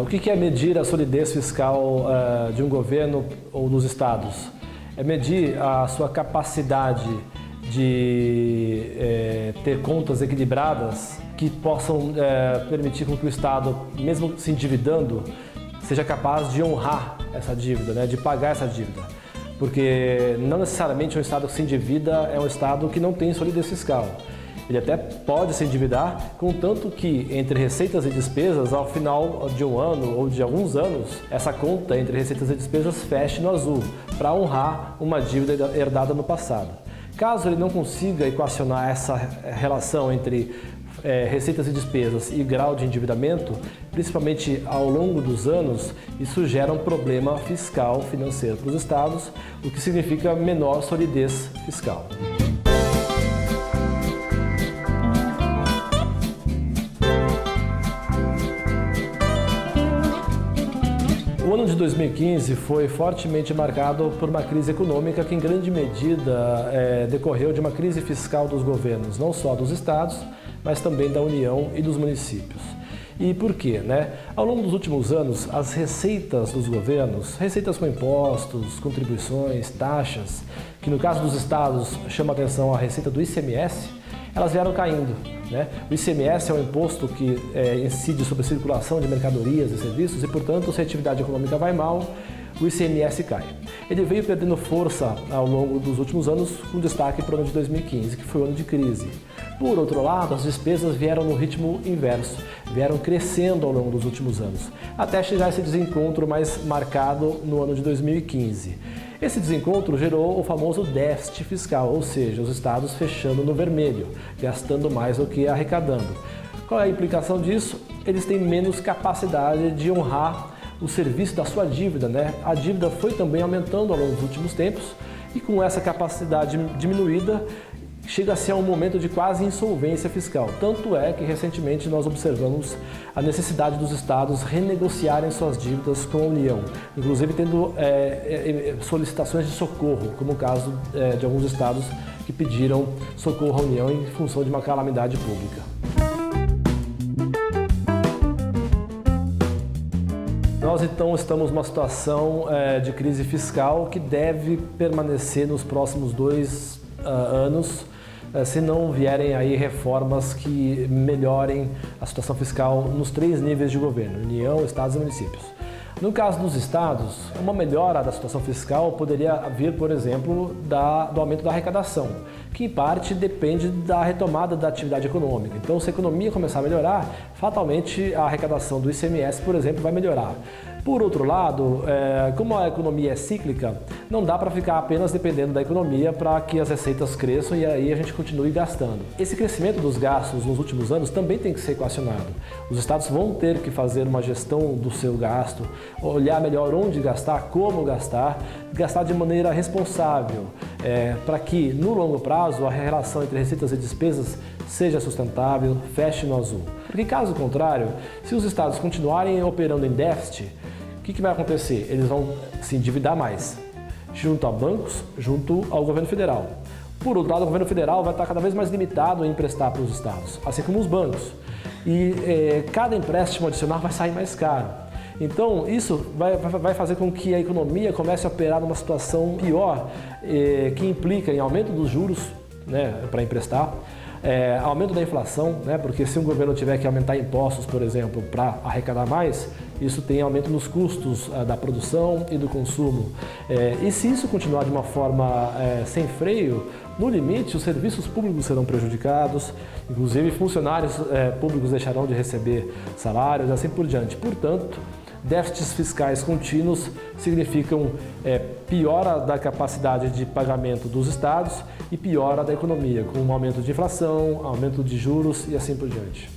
O que é medir a solidez fiscal de um governo ou dos estados? É medir a sua capacidade de ter contas equilibradas que possam permitir com que o Estado, mesmo se endividando, seja capaz de honrar essa dívida, né, de pagar essa dívida. Porque não necessariamente um Estado que se endivida é um Estado que não tem solidez fiscal. Ele até pode se endividar, contanto que entre receitas e despesas, ao final de um ano ou de alguns anos, essa conta entre receitas e despesas feche no azul, para honrar uma dívida herdada no passado. Caso ele não consiga equacionar essa relação entre receitas e despesas e grau de endividamento, principalmente ao longo dos anos, isso gera um problema fiscal financeiro para os estados, o que significa menor solidez fiscal. O ano de 2015 foi fortemente marcado por uma crise econômica que, em grande medida, decorreu de uma crise fiscal dos governos, não só dos estados, mas também da União e dos municípios. E por quê? Ao longo dos últimos anos, as receitas dos governos, receitas com impostos, contribuições, taxas, que no caso dos estados chama a atenção a receita do ICMS, elas vieram caindo. O ICMS é um imposto que incide sobre a circulação de mercadorias e serviços e, portanto, se a atividade econômica vai mal, o ICMS cai. Ele veio perdendo força ao longo dos últimos anos, com destaque para o ano de 2015, que foi o ano de crise. Por outro lado, as despesas vieram no ritmo inverso, vieram crescendo ao longo dos últimos anos, até chegar a esse desencontro mais marcado no ano de 2015. Esse desencontro gerou o famoso déficit fiscal, ou seja, os estados fechando no vermelho, gastando mais do que arrecadando. Qual é a implicação disso? Eles têm menos capacidade de honrar o serviço da sua dívida, A dívida foi também aumentando ao longo dos últimos tempos e com essa capacidade diminuída, chega-se a um momento de quase insolvência fiscal. Tanto é que recentemente nós observamos a necessidade dos estados renegociarem suas dívidas com a União, inclusive tendo solicitações de socorro, como o caso de alguns estados que pediram socorro à União em função de uma calamidade pública. Nós então estamos numa situação de crise fiscal que deve permanecer nos próximos 2 anos, se não vierem aí reformas que melhorem a situação fiscal nos 3 níveis de governo, União, Estados e municípios. No caso dos estados, uma melhora da situação fiscal poderia vir, por exemplo, do aumento da arrecadação, que em parte depende da retomada da atividade econômica. Então, se a economia começar a melhorar, fatalmente a arrecadação do ICMS, por exemplo, vai melhorar. Por outro lado, como a economia é cíclica, não dá para ficar apenas dependendo da economia para que as receitas cresçam e aí a gente continue gastando. Esse crescimento dos gastos nos últimos anos também tem que ser equacionado. Os estados vão ter que fazer uma gestão do seu gasto, olhar melhor onde gastar, como gastar de maneira responsável, para que no longo prazo a relação entre receitas e despesas seja sustentável, feche no azul. Porque caso contrário, se os estados continuarem operando em déficit, o que vai acontecer? Eles vão se endividar mais, junto a bancos, junto ao governo federal. Por outro lado, o governo federal vai estar cada vez mais limitado a emprestar para os estados, assim como os bancos. E cada empréstimo adicional vai sair mais caro. Então, isso vai fazer com que a economia comece a operar numa situação pior, que implica em aumento dos juros para emprestar, aumento da inflação, porque se um governo tiver que aumentar impostos, por exemplo, para arrecadar mais, isso tem aumento nos custos da produção e do consumo. E se isso continuar de uma forma sem freio, no limite os serviços públicos serão prejudicados, inclusive funcionários públicos deixarão de receber salários e assim por diante. Portanto, déficits fiscais contínuos significam piora da capacidade de pagamento dos estados e piora da economia, com um aumento de inflação, aumento de juros e assim por diante.